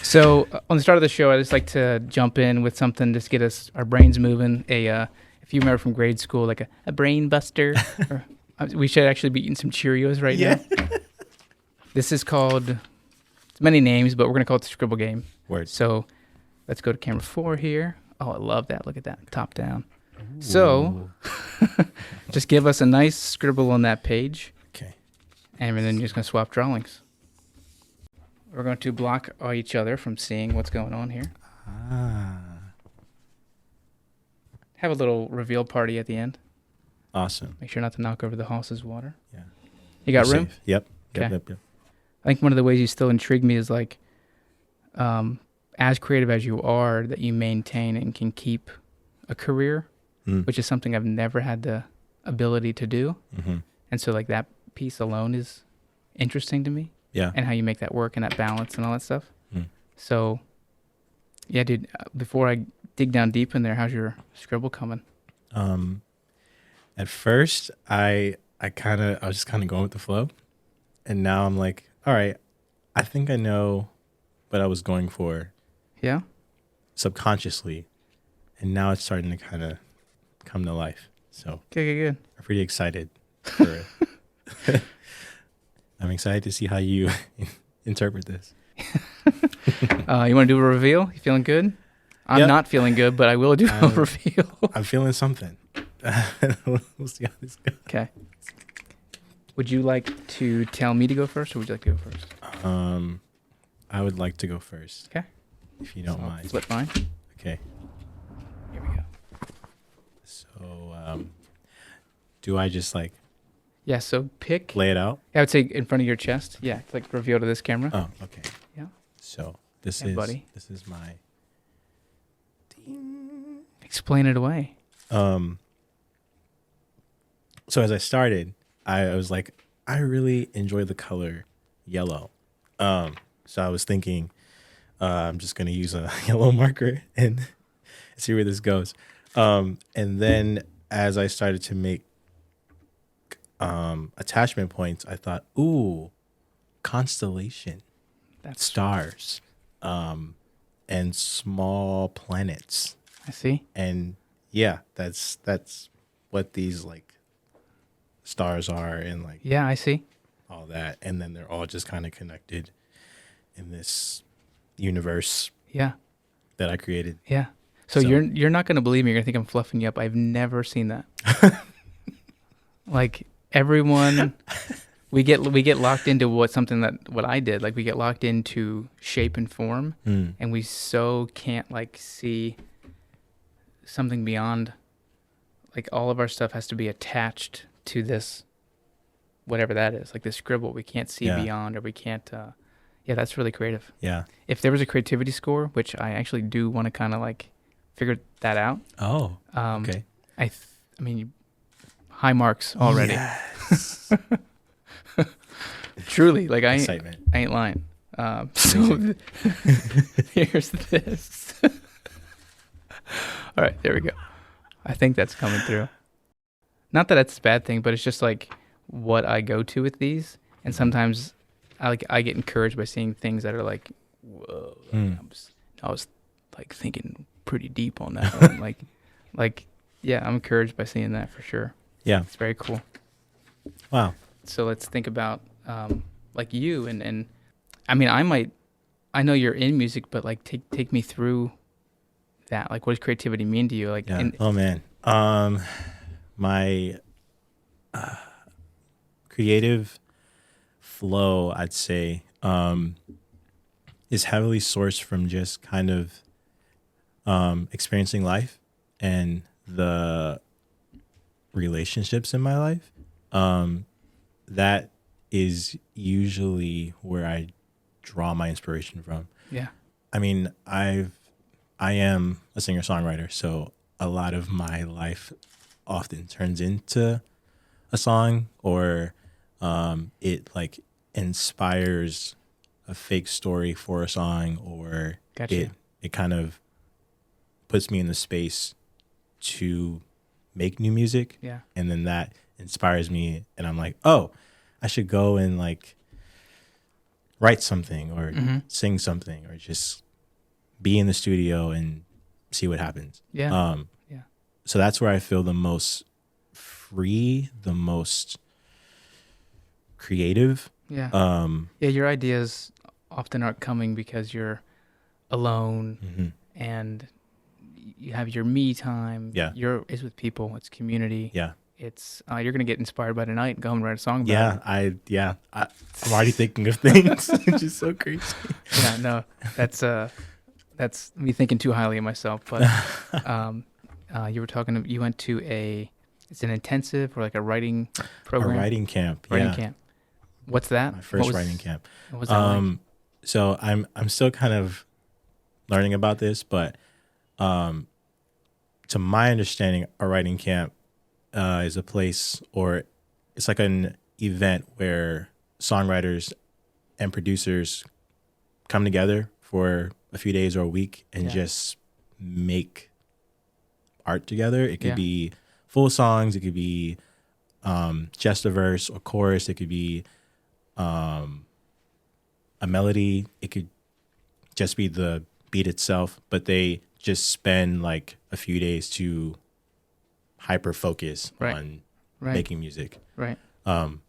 So on the start of the show, I just like to jump in with something just get us our brains moving. If you remember from grade school, like a brain buster. Or, we should actually be eating some Cheerios right now. This is called, it's many names, but we're gonna call it the Scribble Game. Word. So let's go to camera 4 here. Oh, I love that. Look at that, top down. Ooh. So just give us a nice scribble on that page. Okay. And then you're just gonna swap drawings. We're going to block each other from seeing what's going on here. Have a little reveal party at the end. Awesome. Make sure not to knock over the horse's water. Yeah. You got room? Safe. Yep. Okay. Yep. I think one of the ways you still intrigue me is like, as creative as you are, that you maintain and can keep a career, which is something I've never had the ability to do. Mm-hmm. And so like that piece alone is interesting to me. Yeah. And how you make that work and that balance and all that stuff. So, yeah, dude, before I dig down deep in there, how's your scribble coming? At first, I was just kind of going with the flow. And now I'm like, all right, I think I know what I was going for. Yeah? Subconsciously. And now it's starting to kind of come to life. So, Good. I'm pretty excited for it. I'm excited to see how you interpret this. You want to do a reveal? You feeling good? I'm not feeling good, but I will do a reveal. I'm feeling something. We'll see how this goes. Okay. Would you like to tell me to go first, or would you like to go first? I would like to go first. Okay. If you don't mind. Flip mine. Okay. Here we go. So, do I just like... Yeah, so pick... Lay it out? I would say in front of your chest. Yeah, it's like reveal to this camera. Oh, okay. Yeah. So, this is my... Ding. Explain it away. So as I started, I was like, I really enjoy the color yellow. So I was thinking, I'm just going to use a yellow marker and see where this goes. And then as I started to make attachment points, I thought, ooh, constellation, stars, and small planets. I see. And yeah, that's what these like stars are, and like I see all that, and then they're all just kind of connected in this universe. Yeah. That I created. Yeah. So you're not gonna believe me. You're gonna think I'm fluffing you up. I've never seen that. Like everyone, we get locked into what I did. Like we get locked into shape and form, and we so can't like see something beyond. Like all of our stuff has to be attached to this, whatever that is, like this scribble. We can't see beyond, or we can't. That's really creative. Yeah. If there was a creativity score, which I actually do want to kind of like figure that out. Oh. Okay. I mean, high marks already. Yes. Truly, like I ain't lying. So here's this. All right, there we go. I think that's coming through. Not that it's a bad thing, but it's just like what I go to with these, and sometimes I get encouraged by seeing things that are like, whoa. I was like thinking pretty deep on that one. like I'm encouraged by seeing that for sure. Yeah, it's very cool. Wow. So let's think about like you and I mean I know you're in music, but like take me through that. Like, what does creativity mean to you? Like, oh man, my creative flow, I'd say, is heavily sourced from just kind of experiencing life and the relationships in my life. That is usually where I draw my inspiration from. Yeah. I mean, I am a singer-songwriter, so a lot of my life often turns into a song, or it like inspires a fake story for a song, or it kind of puts me in the space to make new music. Yeah. And then that inspires me, and I'm like, oh, I should go and like write something or Mm-hmm. sing something or just be in the studio and see what happens. Yeah. Yeah. So that's where I feel the most free, the most creative. Yeah. Um, Yeah. Your ideas often aren't coming because you're alone mhm. and you have your me time. Yeah. It's with people. It's community. Yeah. It's you're gonna get inspired by tonight and go home and write a song about I'm already thinking of things, which is so crazy. it. Yeah. No. That's me thinking too highly of myself. But you were talking. You went to it's an intensive or like a writing A program. writing camp. Writing Yeah. camp. What's that? My first writing camp. What was that like? So I'm still kind of learning about this, but to my understanding, a writing camp is a place, or it's like an event where songwriters and producers come together for a few days or a week and Yeah. just make art together. It could Yeah. be full songs, it could be just a verse or chorus, it could be a melody, it could just be the beat itself, but they just spend like a few days to hyper focus Right. on Right. making music. Right. Um,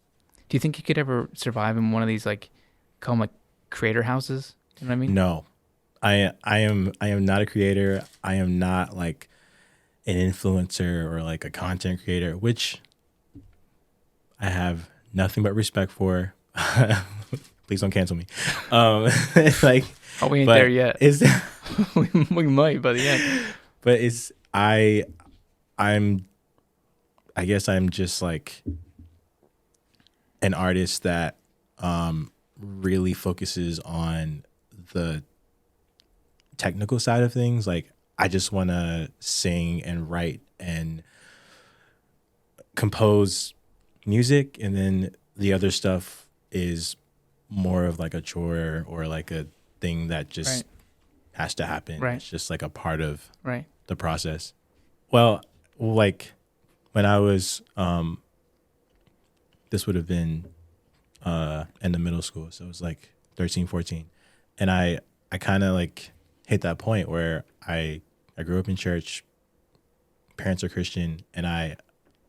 Do you think you could ever survive in one of these call them like creator houses? You know what I mean? no, I am not a creator. I am not like an influencer or like a content creator, which I have nothing but respect for. Please don't cancel me. Like, Oh, we ain't but there yet. Is we might by the end. but it's I guess I'm just like an artist that really focuses on the technical side of things. Like I just want to sing and write and compose music, and then the other stuff is more of like a chore or like a thing that just Right. has to happen. Right. It's just like a part of Right. the process. Well, like when I was this would have been in the middle school, so it was like 13, 14. And I kind of like hit that point where I grew up in church, parents are Christian, and I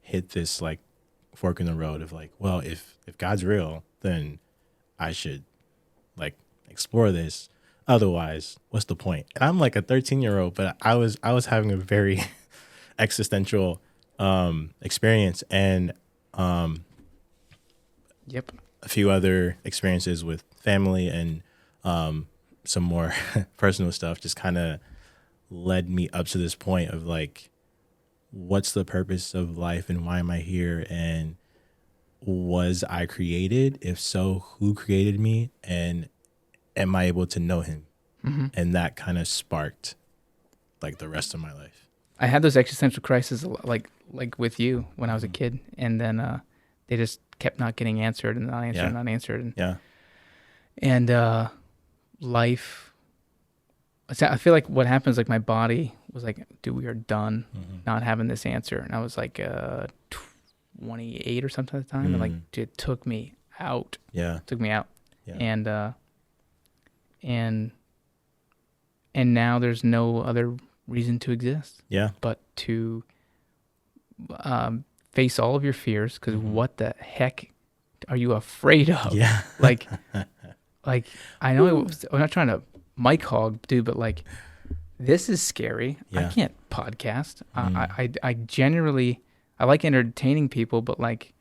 hit this like fork in the road of like, well, if God's real, then I should like explore this. Otherwise, what's the point? And I'm like a 13-year-old, but I was having a very existential experience, and Yep. a few other experiences with family and some more personal stuff just kind of led me up to this point of like, what's the purpose of life and why am I here? And was I created? If so, who created me? And am I able to know him? Mm-hmm. And that kind of sparked like the rest of my life. I had those existential crises like with you when I was a Mhm. kid, and then they just kept not getting answered and not answered Yeah. and not answered, Yeah. and life. I feel like what happens, like my body was like, dude, we are done Mhm. not having this answer, and I was like 28 or something at the time, and like Mhm. it took me out, Yeah. took me out, Yeah. and now there's no other reason to exist Yeah. but to face all of your fears, because Mhm. what the heck are you afraid of? Yeah. like I know I'm not trying to mic hog, dude, but like this is scary. I Yeah. can't podcast. Mm. I generally I like entertaining people, but like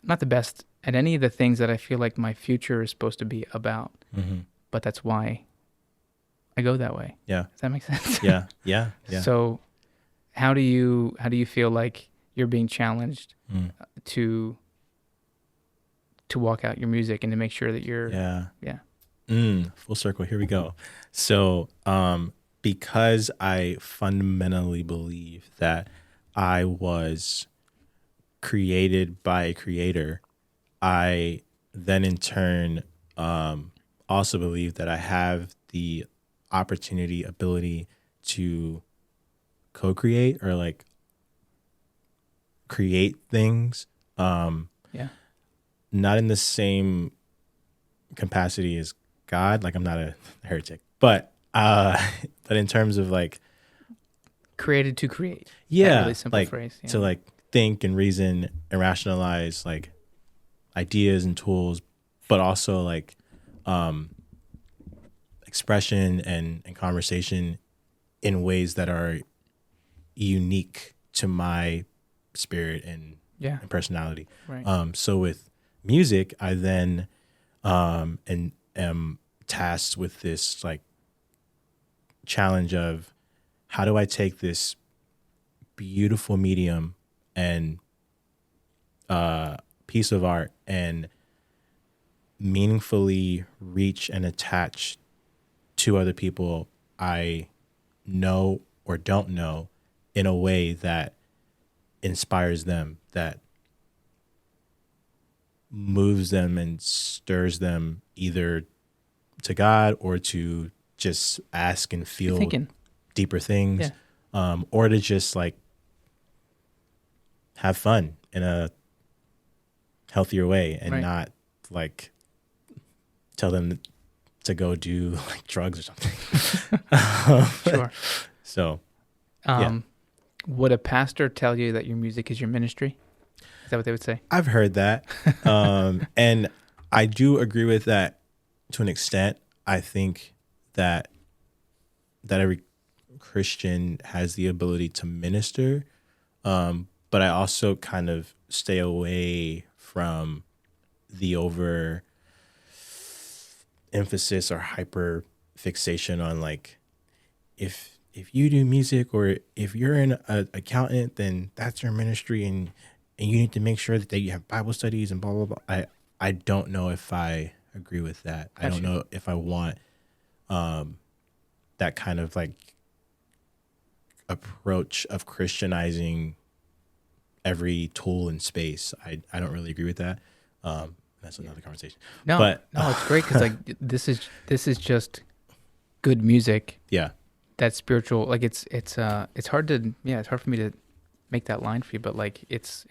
not the best at any of the things that I feel like my future is supposed to be about. Mhm. But that's why I go that way. Yeah. Does that make sense? Yeah. Yeah. Yeah. So how do you feel like you're being challenged Mm. to walk out your music and to make sure that you're Yeah. Full circle. Here we go. So, because I fundamentally believe that I was created by a creator, I then in turn also believe that I have the opportunity, ability to co-create or like create things. yeah Not in the same capacity is God. Like I'm not a heretic, but but in terms of like Created to create. That yeah, really simple like phrase. Yeah. to like think and reason and rationalize like ideas and tools, but also like expression and conversation in ways that are unique to my spirit Yeah. and personality. Right. So with music, I then and am tasked with this like challenge of how do I take this beautiful medium and piece of art and meaningfully reach and attach to other people I know or don't know in a way that inspires them, that moves them and stirs them either to God or to just ask and feel Thinking. deeper things, Yeah. or to just like have fun in a healthier way and Right. not like tell them to go do like drugs or something. Sure. So Would a pastor tell you that your music is your ministry? Is that what they would say? I've heard that. And I do agree with that to an extent. I think that every Christian has the ability to minister. But I also kind of stay away from the over emphasis or hyper fixation on like if you do music or if you're an accountant, then that's your ministry and you need to make sure that you have Bible studies and blah blah blah. I don't know if I agree with that. I don't know if I want that kind of like approach of Christianizing every tool in space. I don't really agree with that. That's another conversation. No, but it's great because like this is just good music. Yeah. That's spiritual. Like it's hard to it's hard for me to make that line for you, but like it's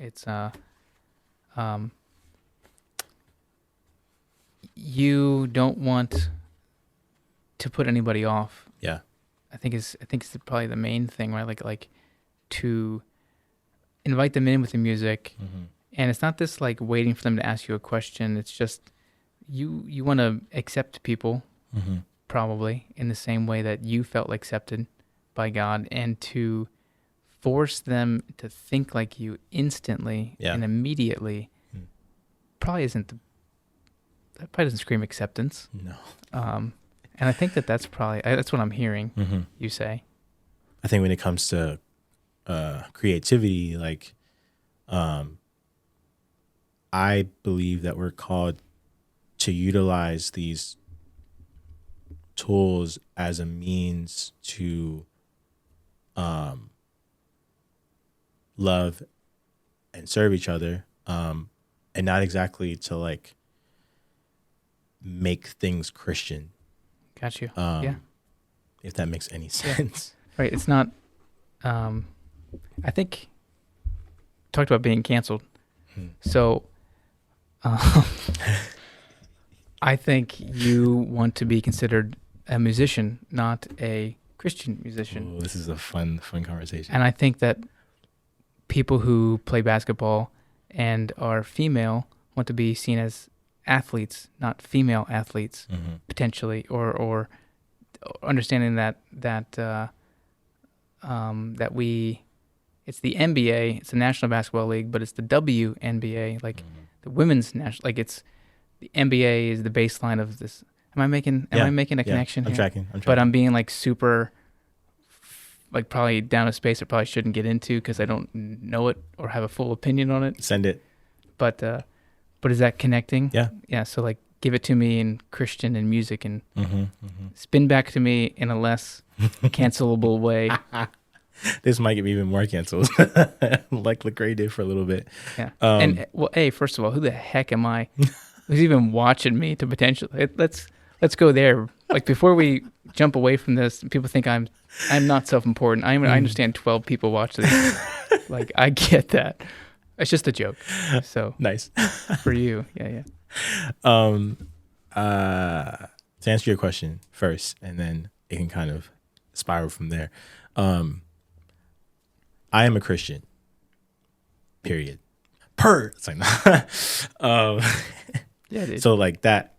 you don't want to put anybody off. Yeah. I think it's probably the main thing, right? Like to invite them in with the music. Mm-hmm. And it's not this like waiting for them to ask you a question. It's just you want to accept people Mm-hmm. probably in the same way that you felt accepted by God, and to force them to think like you instantly and immediately probably doesn't scream acceptance. No. And I think that's probably that's what I'm hearing you say. I think when it comes to creativity, like I believe that we're called to utilize these tools as a means to love and serve each other, and not exactly to like make things Christian. Got you. If that makes any sense. Yeah. Right. It's not. I think talked about being canceled. So, I think you want to be considered a musician, not a Christian musician. Ooh, this is a fun conversation. And I think that people who play basketball and are female want to be seen as athletes, not female athletes, potentially, or understanding that it's the NBA, it's the National Basketball League, but it's the WNBA, like the women's national, like it's the NBA is the baseline of this. Am I making a connection I'm here? tracking. But I'm being like super, like probably down a space I probably shouldn't get into because I don't know it or have a full opinion on it. Send it. But is that connecting? Yeah. Yeah. So like, give it to me in Christian and music, and spin back to me in a less cancelable way. This might get me even more canceled, like Lecrae did for a little bit. Yeah. And well, first of all, who the heck am I? Who's even watching me to potentially? Let's go there. Like before we jump away from this, people think I'm not self-important. I understand 12 people watch this. Like I get that. It's just a joke. So nice for you. Yeah. To answer your question first, and then it can kind of spiral from there. I am a Christian. Period. It's like, Yeah, dude. so like that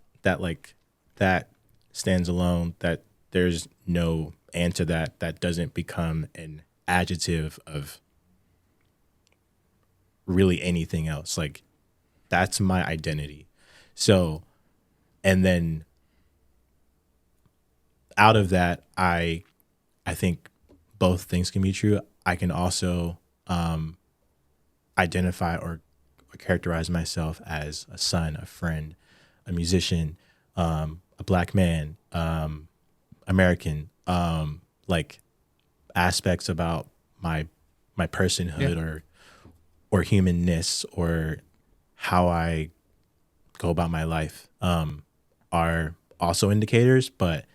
stands alone. That there's no and to that doesn't become an adjective of really anything else. Like that's my identity. So, and then out of that, I think both things can be true. I can also identify or characterize myself as a son, a friend, a musician, a black man, American, like aspects about my personhood or humanness or how I go about my life are also indicators, but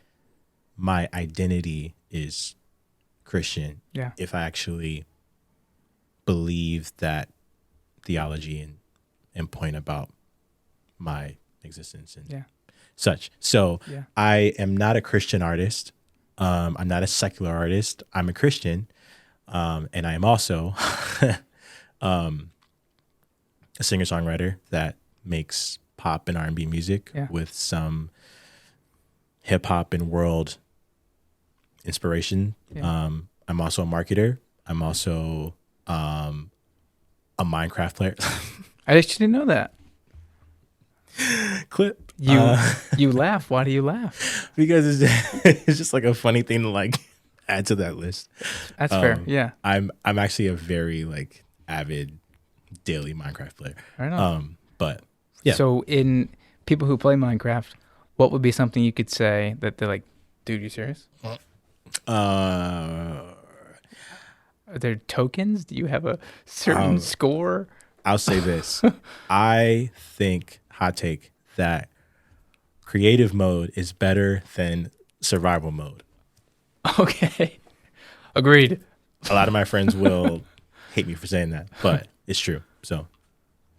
my identity is Christian. Yeah. If I actually believe that theology and point about my existence and such. So I am not a Christian artist. I'm not a secular artist. I'm a Christian. And I am also a singer-songwriter that makes pop and R&B music with some hip hop and world inspiration. I'm also a marketer. I'm also a Minecraft player. I actually didn't know that. Clip. You laugh. Why do you laugh? Because it's just like a funny thing to like add to that list. That's fair. Yeah. I'm actually a very like avid daily Minecraft player. I know. But yeah. So in people who play Minecraft, what would be something you could say that they're like, dude, you serious? Are there tokens? Do you have a certain score? I'll say this. I think, hot take, that creative mode is better than survival mode. Okay. Agreed. A lot of my friends will hate me for saying that, but it's true. So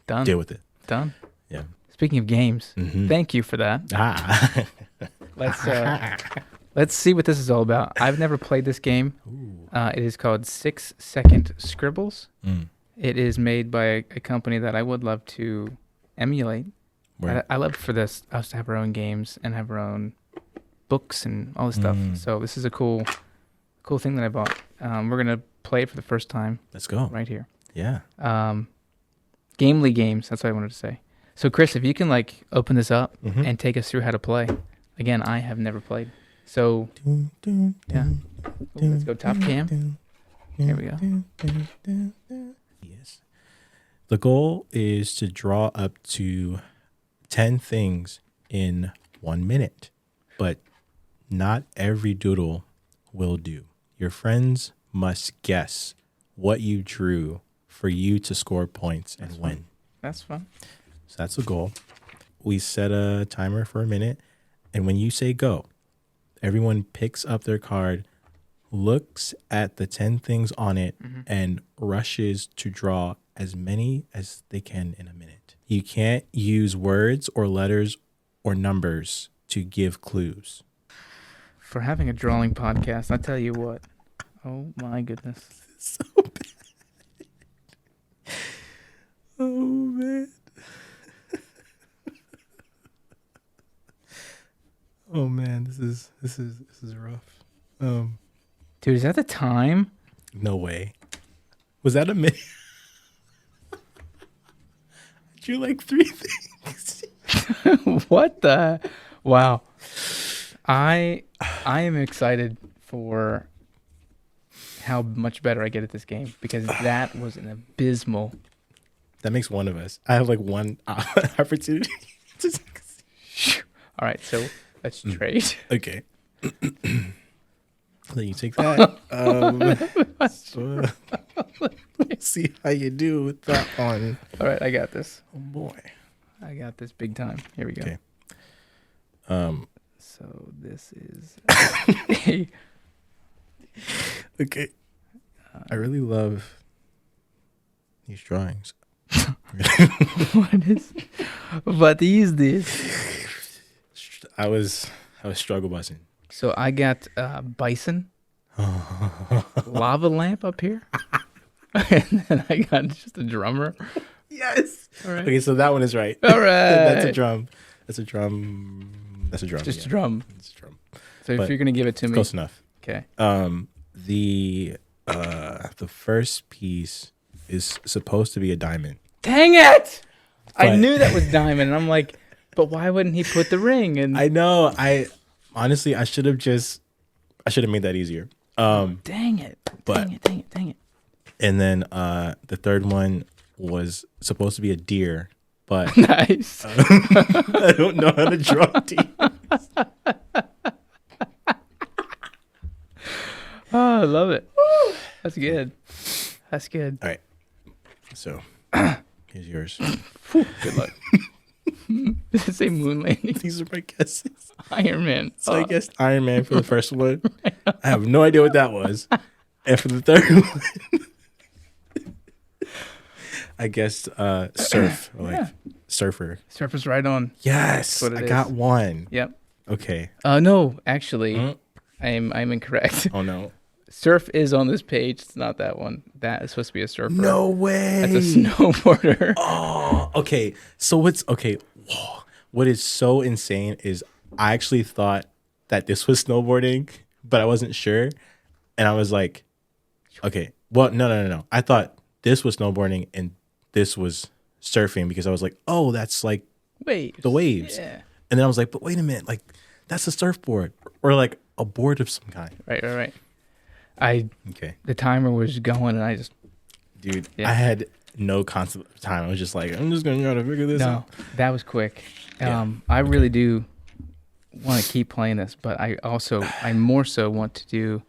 done. Deal with it. Done. Yeah. Speaking of games, thank you for that. Let's see what this is all about. I've never played this game. It is called 6 Second Scribbles. It is made by a company that I would love to emulate. I love for us to have our own games and have our own books and all this stuff. So this is a cool thing that I bought. We're gonna play it for the first time. Let's go right here. Yeah. Gamely games. That's what I wanted to say. So Chris, if you can like open this up and take us through how to play. Again, I have never played. So yeah. Let's go top cam. Here we go. Yes. The goal is to draw up to 10 things in 1 minute, but not every doodle will do. Your friends must guess what you drew for you to score points and win. That's fun. So that's the goal. We set a timer for a minute, and when you say go, everyone picks up their card, looks at the 10 things on it, and rushes to draw as many as they can in a minute. You can't use words or letters or numbers to give clues. For having a drawing podcast, I tell you what. Oh my goodness. So bad. Oh man. Oh man, this is rough. Dude, is that the time? No way. Was that a minute? I drew like 3 things. What the? Wow. I am excited for how much better I get at this game because that was an abysmal. That makes one of us. I have like one opportunity. All right, so let's trade. Okay. Let you take that. Let's see how you do with that one. All right, I got this. Oh boy, I got this big time. Here we go. Okay. So this is. Okay. I really love these drawings. What is this? I was struggle busing. So I got bison, lava lamp up here, and then I got just a drummer. Yes. All right. Okay, so that one is right. All right. That's a drum. That's a drum. That's a drum. Just a drum. It's a drum. So But if you're gonna give it to me, Close enough. okay. The first piece is supposed to be a diamond. Dang it! I But- knew that was diamond, and I'm like, but why wouldn't he put the ring? And I know. Honestly, I should have made that easier. dang it! But- Dang it! And then the third one was supposed to be a deer, but Nice. I don't know how to draw deer. Oh, I love it. That's good. That's good. All right. So here's yours. Whew, good luck. Did it say moon landing? These are my guesses. Iron Man. So I guessed Iron Man for the first one. I have no idea what that was. And for the third one, I guessed surf, or like surfer. Surface right on. Yes, That's what it I got is. one. Yep. Okay. No, actually, Mm. I'm incorrect. Oh no. Surf is on this page. It's not that one. That is supposed to be a surfer. No way. That's a snowboarder. Oh, okay. So what's okay? Whoa. What is so insane is I actually thought that this was snowboarding, but I wasn't sure, and I was like, okay, well, no. I thought this was snowboarding and this was surfing because I was like, oh, that's like Waves. the waves, Yeah. and then I was like, but wait a minute, like that's a surfboard or like a board of some kind. Right. Okay, The timer was going, and I just dude, Yeah. I had no concept of time. I was just like, I'm just gonna try to figure this out. that was quick. Yeah. I really do want to keep playing this, but I more so want to do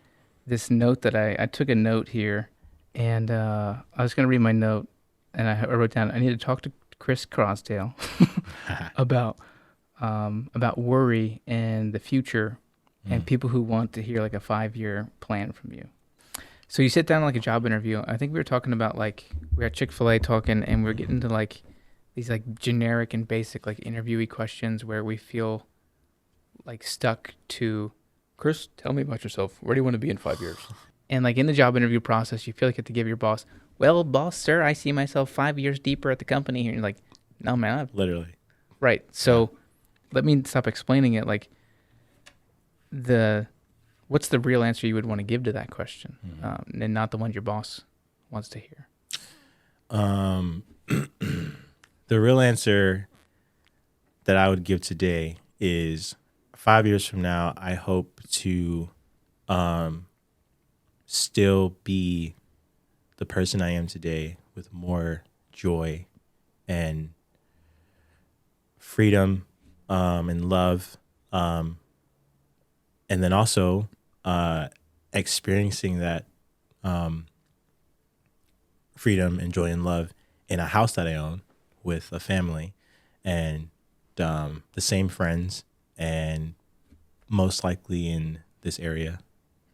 this note that I took a note here, and I was going to read my note, and I wrote down, I need to talk to Chris Crosdale about worry and the future and people who want to hear like a 5-year plan from you. So you sit down like a job interview. I think we were talking about like, we were at Chick-fil-A talking, and we were getting into like these like generic and basic like interviewee questions where we feel like stuck to, Chris, tell me about yourself. Where do you want to be in 5 years? And like in the job interview process, you feel like you have to give your boss, well, boss, sir, I see myself 5 years deeper at the company here. And you're like, no, man. Literally. Right. So let me stop explaining it. Like what's the real answer you would want to give to that question? And not the one your boss wants to hear. The real answer that I would give today is 5 years from now, I hope to still be the person I am today with more joy and freedom and love. And then also experiencing that freedom and joy and love in a house that I own with a family and the same friends, and most likely in this area,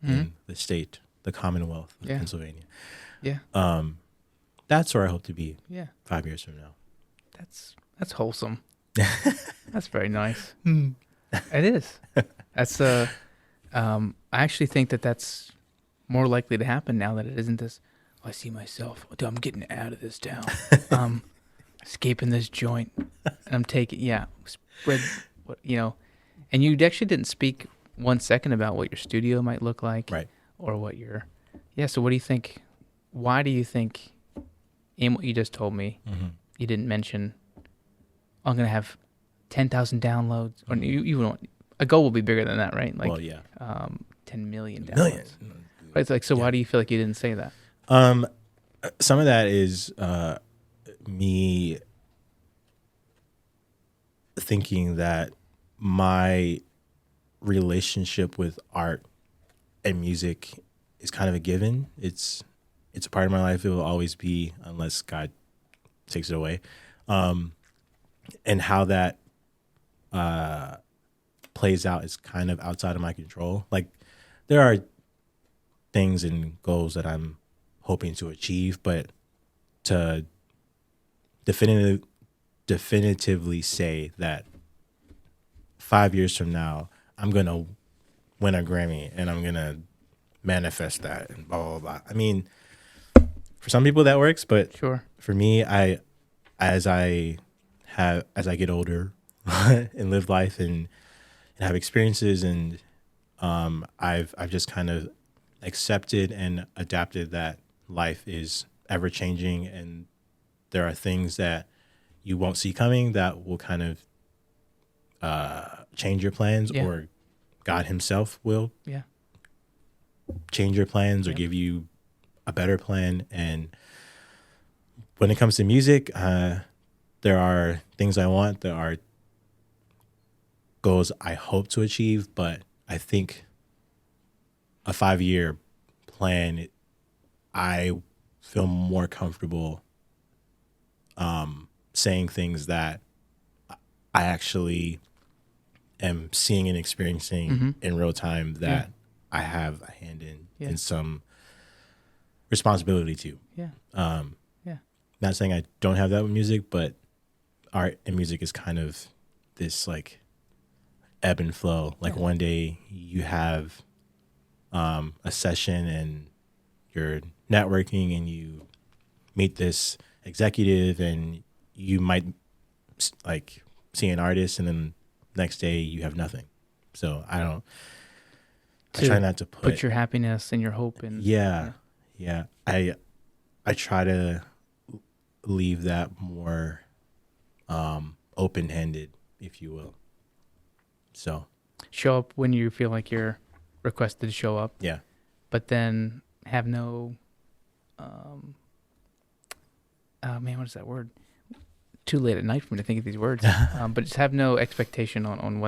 in the state, the Commonwealth of Pennsylvania. Yeah. That's where I hope to be Yeah. 5 years from now. That's wholesome. That's very nice. It is. That's I actually think that that's more likely to happen now that it isn't this. Oh, I see myself. Dude, I'm getting out of this town. Escaping this joint, and I'm taking spread what And you actually didn't speak 1 second about what your studio might look like, Right. Or what your So what do you think? Why do you think, in what you just told me, you didn't mention, I'm gonna have 10,000 downloads, or you don't. A goal will be bigger than that, right? Like, Well, yeah. 10 million downloads. Million. Right, it's like, so why do you feel like you didn't say that? Some of that is me thinking that my relationship with art and music is kind of a given. It's a part of my life. It will always be, unless God takes it away. And how that plays out is kind of outside of my control. Like, there are things and goals that I'm hoping to achieve, but to definitively say that 5 years from now, I'm going to win a Grammy and I'm going to manifest that and blah, blah, blah. I mean, for some people that works, but Sure. for me, as I get older and live life and have experiences, and I've just kind of accepted and adapted that life is ever changing, and there are things that you won't see coming that will kind of change your plans, Yeah. or God himself will Yeah. change your plans or give you a better plan. And when it comes to music, there are things I want, there are goals I hope to achieve, but I think a 5-year plan, I feel more comfortable saying things that I actually am seeing and experiencing in real time that I have a hand in some responsibility to. Yeah. Not saying I don't have that with music, but art and music is kind of this like ebb and flow. Like one day you have a session and you're networking and you meet this executive and you might like see an artist, and then next day you have nothing. So I try not to put your happiness and your hope in. Yeah. I try to leave that more open-handed, if you will. So Show up when you feel like you're requested to show up. Yeah. But then have no, man, what is that word? Too late at night for me to think of these words. But just have no expectation on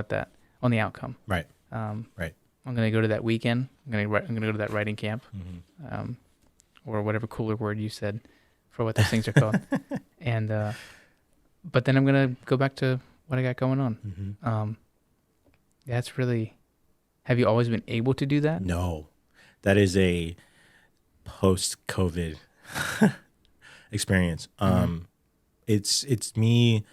the outcome. Right. Right. I'm going to go to that weekend. I'm going to go to that writing camp, or whatever cooler word you said for what those things are called. And, but then I'm going to go back to what I got going on. That's really, have you always been able to do that? No, that is a post-COVID experience. It's me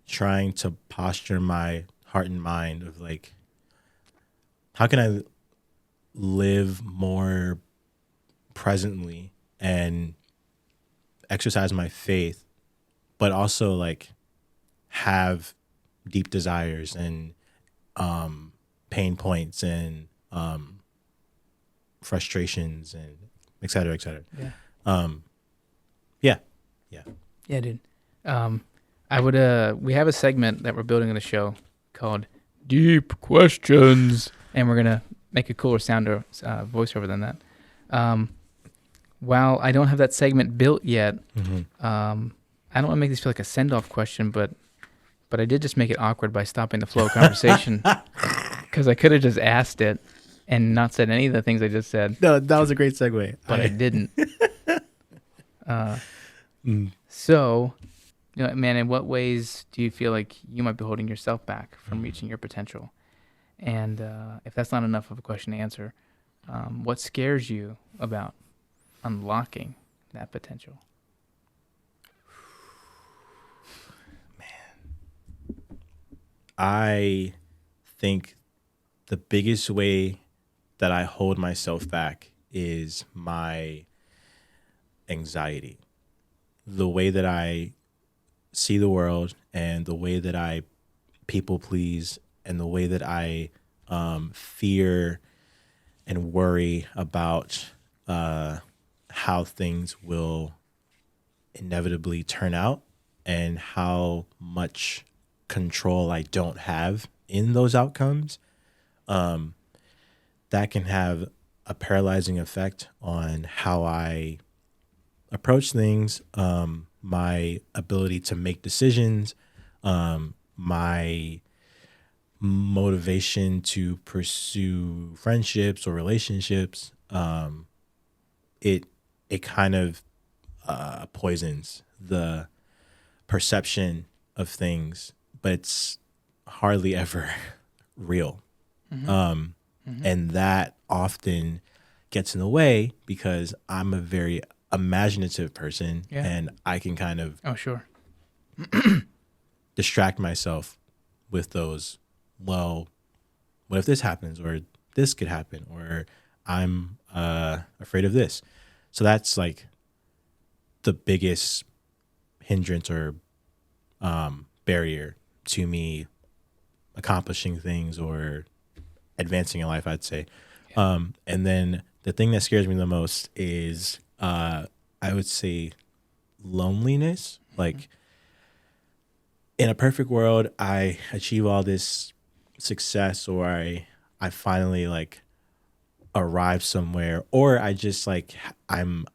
trying to posture my heart and mind of like, how can I live more presently and exercise my faith, but also like have deep desires and pain points and frustrations and et cetera, et cetera. Yeah, dude. We have a segment that we're building on the show called Deep Questions, and we're going to make a cooler sound or voiceover than that. While I don't have that segment built yet, I don't want to make this feel like a send-off question, but I did just make it awkward by stopping the flow of conversation, because I could have just asked it and not said any of the things I just said. No, that was a great segue. But I didn't. So, man, in what ways do you feel like you might be holding yourself back from reaching your potential? And if that's not enough of a question to answer, what scares you about unlocking that potential? I think the biggest way that I hold myself back is my anxiety. The way that I see the world and the way that I people please and the way that I fear and worry about how things will inevitably turn out and how much control I don't have in those outcomes, that can have a paralyzing effect on how I approach things, my ability to make decisions, my motivation to pursue friendships or relationships. It kind of poisons the perception of things, but it's hardly ever real. And that often gets in the way because I'm a very imaginative person, and I can kind of Oh, sure. distract myself with those well, what if this happens, or this could happen, or I'm afraid of this. So that's like the biggest hindrance or barrier to me accomplishing things or advancing in life, I'd say. And then the thing that scares me the most is I would say loneliness. Like in a perfect world, I achieve all this success, or I finally like arrive somewhere, or I just like I'm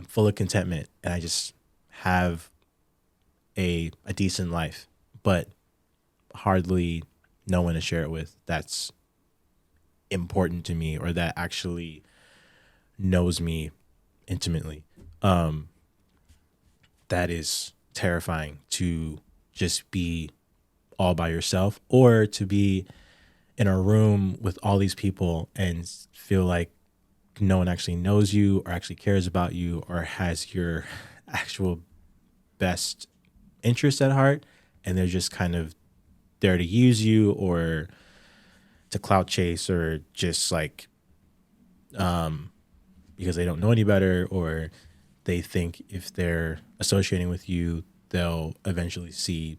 full of contentment and I just have a decent life, but hardly no one to share it with that's important to me or that actually knows me intimately. That is terrifying, to just be all by yourself, or to be in a room with all these people and feel like no one actually knows you or actually cares about you or has your actual best interest at heart, and they're just kind of there to use you or to clout chase, or just like because they don't know any better, or they think if they're associating with you they'll eventually see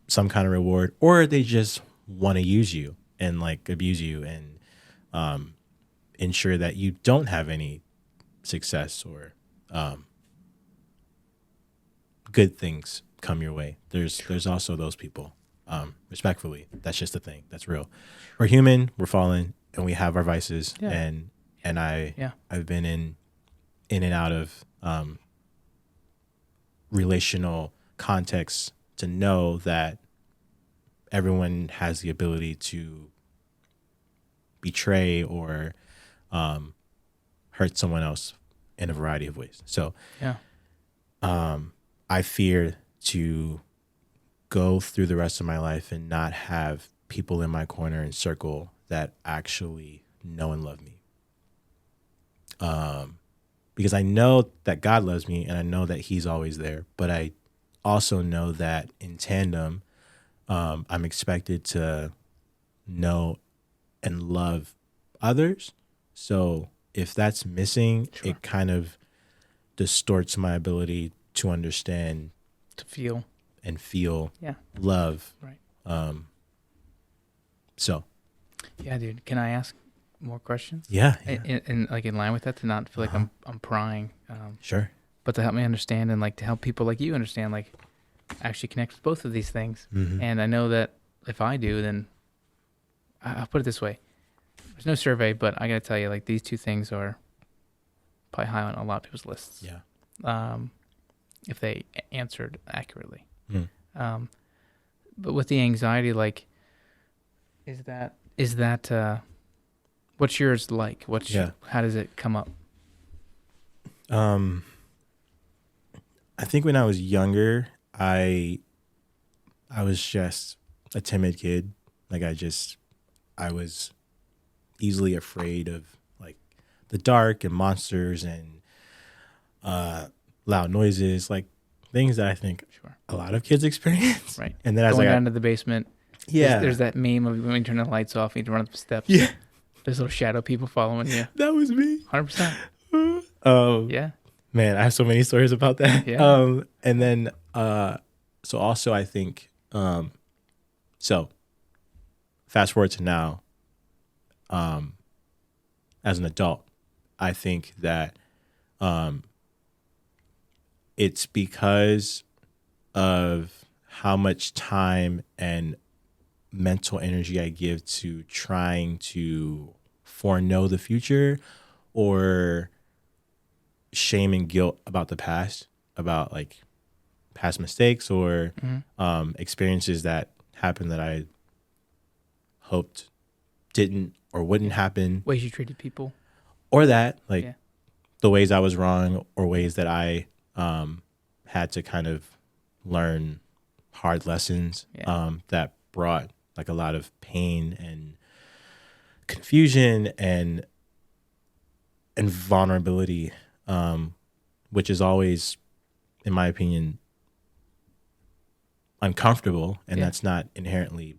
some kind of reward, or they just want to use you and like abuse you and ensure that you don't have any success or good things come your way. There's also those people. Respectfully, that's just a thing. That's real. We're human. We're fallen, and we have our vices. Yeah. And I've been in and out of relational contexts to know that everyone has the ability to betray or hurt someone else in a variety of ways. So Yeah. I fear to go through the rest of my life and not have people in my corner and circle that actually know and love me. Because I know that God loves me and I know that he's always there, but I also know that in tandem, I'm expected to know and love others. So if that's missing, Sure. it kind of distorts my ability to understand, To feel. and feel Yeah. love. Right. So Yeah, dude. Can I ask more questions? yeah. And like in line with that, to not feel like I'm prying, Sure. but to help me understand and like to help people like you understand, like actually connect with both of these things. Mm-hmm. And I know that if I do, then I'll put it this way: there's no survey, but I gotta tell you, like these two things are probably high on a lot of people's lists. Yeah. If they answered accurately. Mm. But with the anxiety, like, is that what's yours like? How does it come up? I think when I was younger, I was just a timid kid. Like I was easily afraid of like the dark and monsters and loud noises, like things that I think Sure. a lot of kids experience. Right. And then as Going I got, down to the basement. yeah, There's that meme of when you turn the lights off, you need to run up the steps. yeah, There's little shadow people following you. that was me. 100%. Yeah. Man, I have so many stories about that. Yeah. And then so also I think so fast forward to now, as an adult, I think that it's because of how much time and mental energy I give to trying to foreknow the future, or shame and guilt about the past, about like past mistakes or experiences that happened that I hoped didn't or wouldn't happen, Ways you treated people. or that like Yeah. the ways I was wrong, or ways that I had to kind of learn hard lessons that brought like a lot of pain and confusion and vulnerability, which is always, in my opinion, uncomfortable, and that's not inherently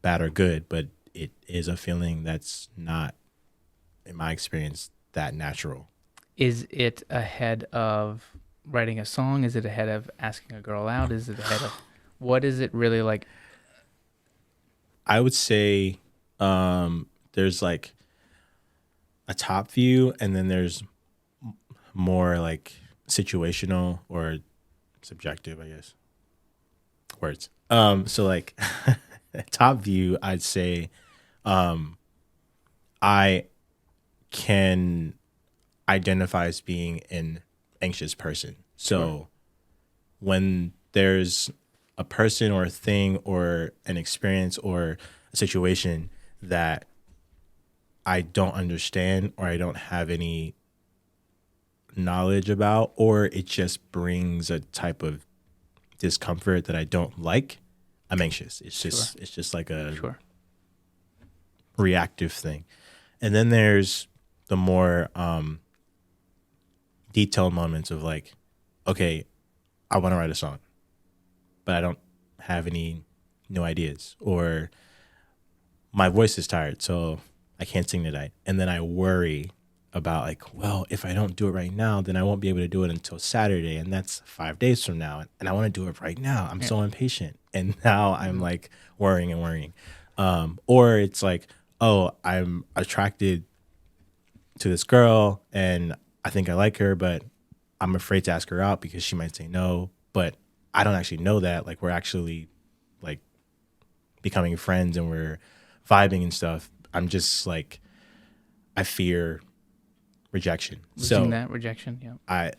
bad or good, but it is a feeling that's not, in my experience, that natural. Is it ahead of writing a song? Is it ahead of asking a girl out? Is it ahead of what is it really like? I would say there's like a top view, and then there's more like situational or subjective, I guess. Words. So like top view, I'd say I can identify as being an anxious person. So Sure. when there's a person or a thing or an experience or a situation that I don't understand or I don't have any knowledge about, or it just brings a type of discomfort that I don't like, I'm anxious. It's just like a Sure. reactive thing. And then there's the more detailed moments of like, okay, I want to write a song, but I don't have any new ideas, or my voice is tired, so I can't sing tonight. And then I worry about like, well, if I don't do it right now, then I won't be able to do it until Saturday, and that's 5 days from now. And I want to do it right now. I'm so impatient, and now I'm like worrying and worrying. Or it's like, oh, I'm attracted to this girl, and I think I like her, but I'm afraid to ask her out because she might say no. But I don't actually know that. Like, we're actually like becoming friends and we're vibing and stuff. I'm just like, I fear rejection. Losing that rejection. Yeah.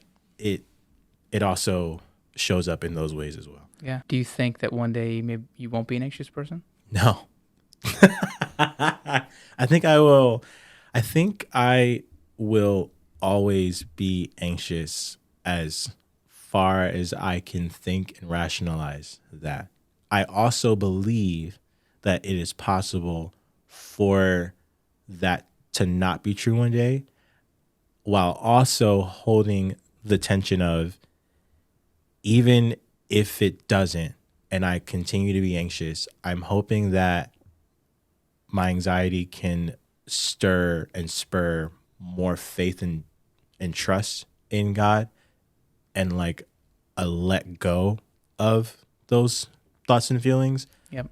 It also shows up in those ways as well. Yeah. Do you think that one day maybe you won't be an anxious person? No. I think I will. I think I will always be anxious as far as I can think and rationalize that. I also believe that it is possible for that to not be true one day, while also holding the tension of, even if it doesn't and I continue to be anxious, I'm hoping that my anxiety can stir and spur more faith and trust in God, and like a let go of those thoughts and feelings. Yep.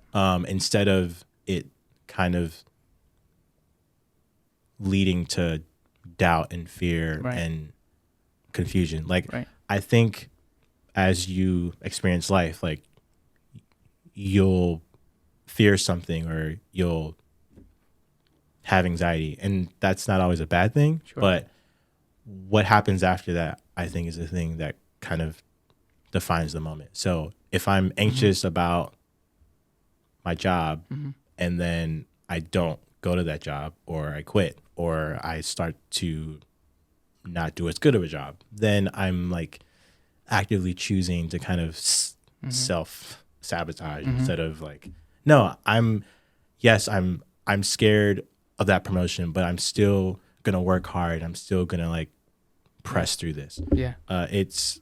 Instead of it kind of leading to doubt and fear and confusion. Like, I think as you experience life, like, you'll fear something or you'll have anxiety, and that's not always a bad thing. Sure. But what happens after that, I think, is the thing that kind of defines the moment. So if I'm anxious about my job and then I don't go to that job, or I quit, or I start to not do as good of a job, then I'm like actively choosing to kind of self sabotage instead of like, no, I'm scared of that promotion, but I'm still gonna work hard. I'm still gonna like press through this. Yeah. It's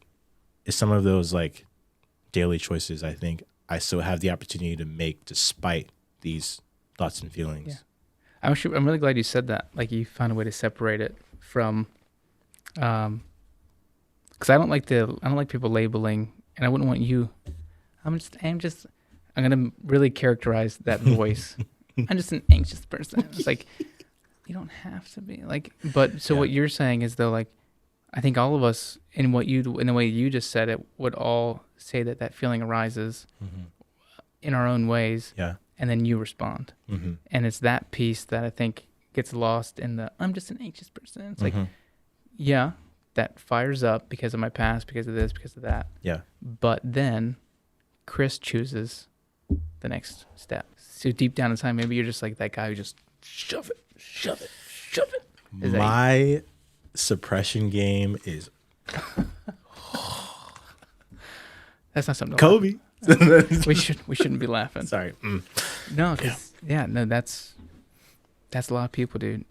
some of those like daily choices I think I still have the opportunity to make despite these thoughts and feelings. Yeah. I'm really glad you said that. Like, you found a way to separate it from, because I don't like people labeling, and I wouldn't want you. I'm gonna really characterize that voice. I'm just an anxious person. It's like, you don't have to be like, but so what you're saying is, though, like, I think all of us in the way you just said it would all say that feeling arises in our own ways. Yeah. And then you respond. And it's that piece that I think gets lost in the, I'm just an anxious person. It's like, yeah, that fires up because of my past, because of this, because of that. Yeah. But then Chris chooses the next step. So deep down inside, maybe you're just like that guy who just shove it. My suppression game is that's not something to Kobe. we shouldn't be laughing. Sorry. No, because that's a lot of people, dude.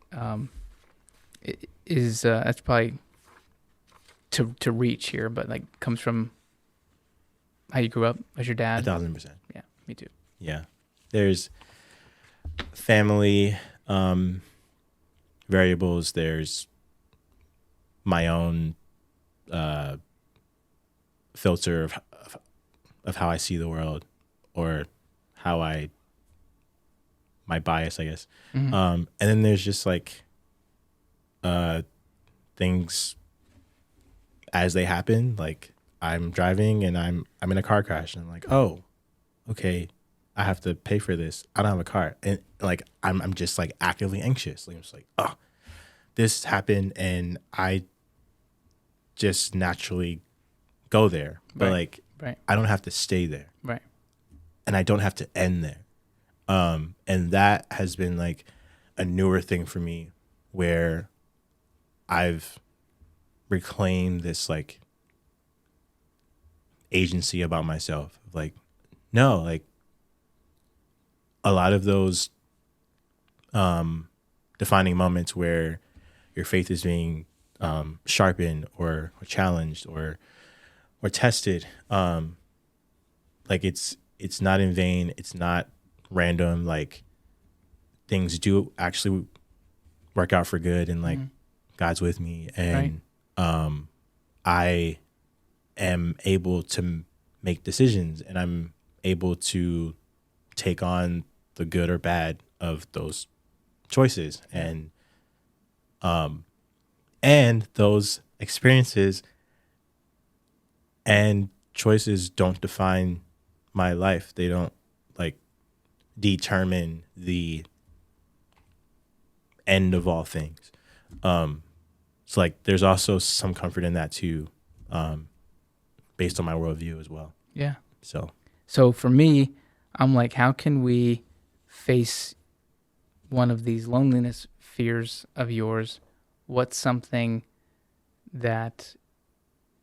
That's probably to reach here, but like comes from how you grew up as your dad. 1,000%. Yeah, me too. Yeah. There's family variables. There's my own filter of how I see the world, or how my bias, I guess. And then there's just like things as they happen. Like I'm driving and I'm in a car crash and I'm like, oh, okay, I have to pay for this. I don't have a car, and like I'm just like actively anxious. Like I'm just like, oh, this happened, and I just naturally go there. But like, I don't have to stay there, Right. and I don't have to end there. And that has been like a newer thing for me, where I've reclaimed this like agency about myself. Like, no, like a lot of those defining moments where your faith is being sharpened or challenged or tested, like it's not in vain. It's not random. Like things do actually work out for good, and like God's with me, and I am able to make decisions, and I'm able to take on the good or bad of those choices, and those experiences and choices don't define my life. They don't like determine the end of all things. So like there's also some comfort in that too, based on my worldview as well. Yeah. So for me, I'm like, how can we face one of these loneliness fears of yours? What's something that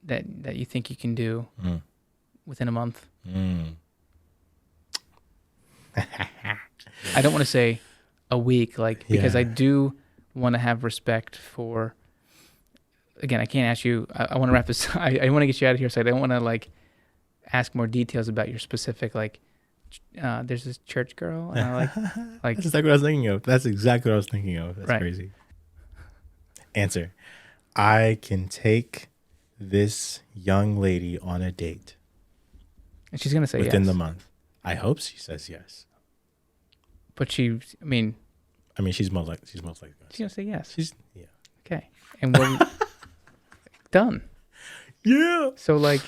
you think you can do within a month? I don't want to say a week, like, because I do want to have respect for, again, I can't ask you, I want to wrap this, I want to get you out of here, so I don't want to like ask more details about your specific, like, there's this church girl, and I like that's exactly what I was thinking of. That's exactly what I was thinking of. That's crazy. Answer: I can take this young lady on a date, and she's gonna say within yes. the month. I hope she says yes. But she's most likely. She's gonna say yes. Yeah. Okay, and we're done. Yeah. So like,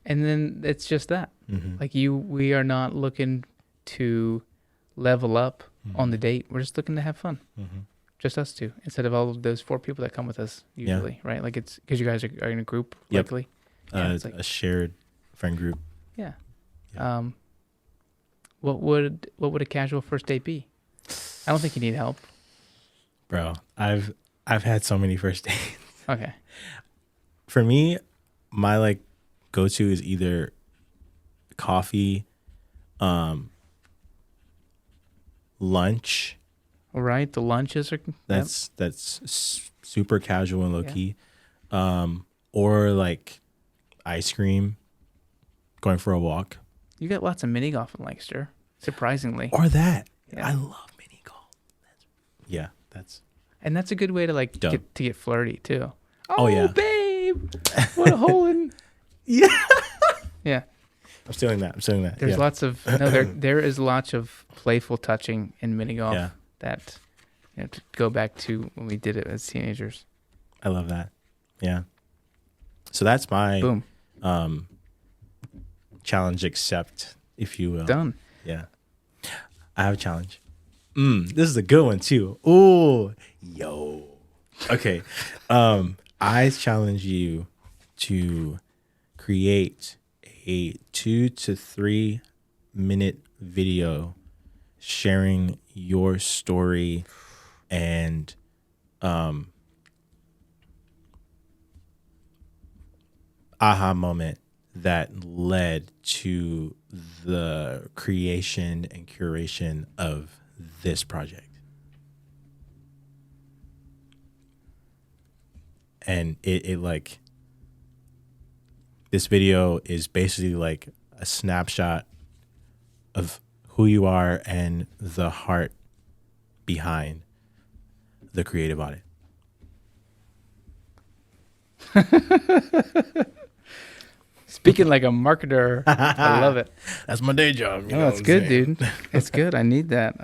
and then it's just that. Like we are not looking to level up on the date. We're just looking to have fun. Just us two, instead of all of those 4 people that come with us usually, right? Like it's because you guys are in a group, likely. It's like a shared friend group. Yeah. What would a casual first date be? I don't think you need help. Bro, I've had so many first dates. Okay. For me, my like go-to is either coffee, lunch. All right, the lunches are That's super casual and low key. Or like ice cream, going for a walk. You got lots of mini golf in Lancaster, surprisingly. Or that. Yeah. I love mini golf. That's a good way to like get flirty too. Oh yeah, babe, what a hole in. Yeah. Yeah. I'm stealing that. There's lots of there is lots of playful touching in mini golf. Yeah. That, to go back to when we did it as teenagers. I love that. Yeah. So that's my boom challenge, accept, if you will. Done. Yeah. I have a challenge. This is a good one too. Oh, yo. Okay. I challenge you to create a 2 to 3 minute video sharing your story and aha moment that led to the creation and curation of this project. And it like, this video is basically like a snapshot of who you are and the heart behind the creative audit. Speaking like a marketer, I love it. That's my day job. Oh, it's good, dude. It's good. I need that.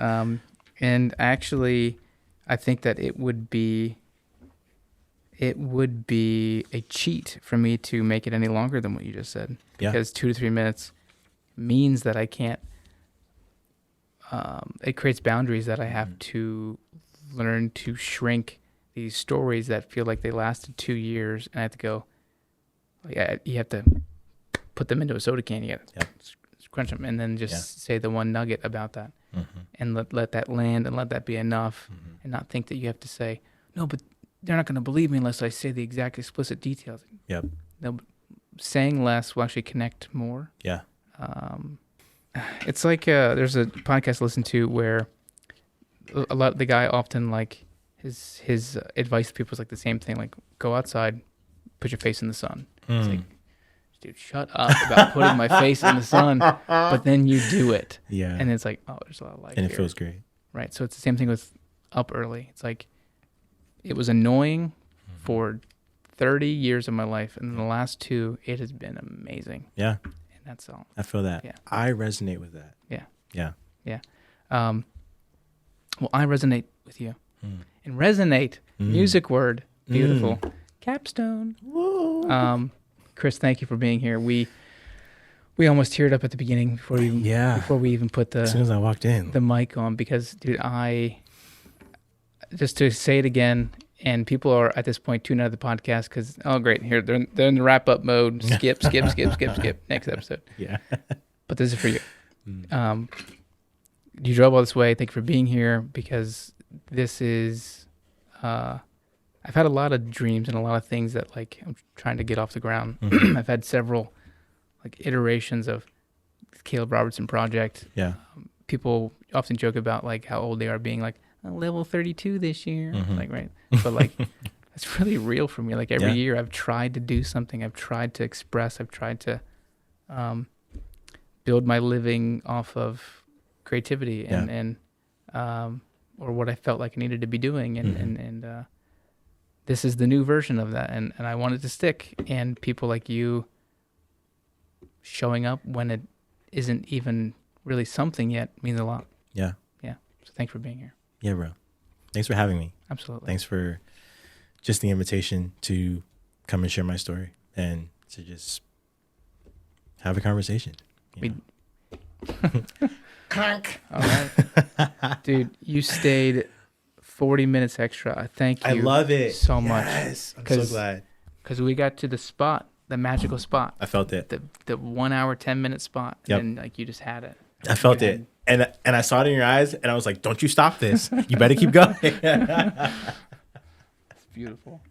And actually, I think that it would be a cheat for me to make it any longer than what you just said. Because 2 to 3 minutes means that I can't. It creates boundaries that I have to learn to shrink these stories that feel like they lasted 2 years, and I have to go. You have to put them into a soda can. You got to crunch them, and then just say the one nugget about that, and let that land, and let that be enough, and not think that you have to say no, but they're not going to believe me unless I say the exact explicit details. Yep. No, saying less will actually connect more. Yeah. It's like there's a podcast I listen to where the guy often like his advice to people is like the same thing, like go outside, put your face in the sun. It's like, dude, shut up about putting my face in the sun, but then you do it. Yeah. And it's like, oh, there's a lot of life And it here. feels great. Right. So it's the same thing with up early. It's like it was annoying for 30 years of my life, and in the last 2, it has been amazing. Yeah. And that's all. I feel that. Yeah. I resonate with that. Yeah. Yeah. Yeah. Well, I resonate with you. And resonate, music word, beautiful. Capstone. Whoa. Chris, thank you for being here. We almost teared up at the beginning before we even put as soon as I walked in the mic on, because dude, just to say it again, and people are at this point tuning out of the podcast because, oh great, here they're in the wrap up mode. Skip. Next episode. Yeah. But this is for you. You drove all this way. Thank you for being here, because this is. I've had a lot of dreams and a lot of things that like I'm trying to get off the ground. I've had several like iterations of Caleb Robertson project. Yeah. People often joke about like how old they are, being like level 32 this year, like, right? But like it's really real for me. Like every year I've tried to do something. I've tried to express. I've tried to build my living off of creativity and or what I felt like I needed to be doing, and this is the new version of that, and I want it to stick. And people like you showing up when it isn't even really something yet means a lot. Yeah. Yeah. So thanks for being here. Yeah, bro. Thanks for having me. Absolutely. Thanks for just the invitation to come and share my story and to just have a conversation. Clank. All right. Dude, you stayed 40 minutes extra. I thank you. I love it so much. Yes, I'm so glad. Because we got to the spot, the magical spot. I felt it. The 1 hour, 10-minute spot. Yep. And like you just had it. I felt it. And I saw it in your eyes, and I was like, don't you stop this. You better keep going. It's beautiful.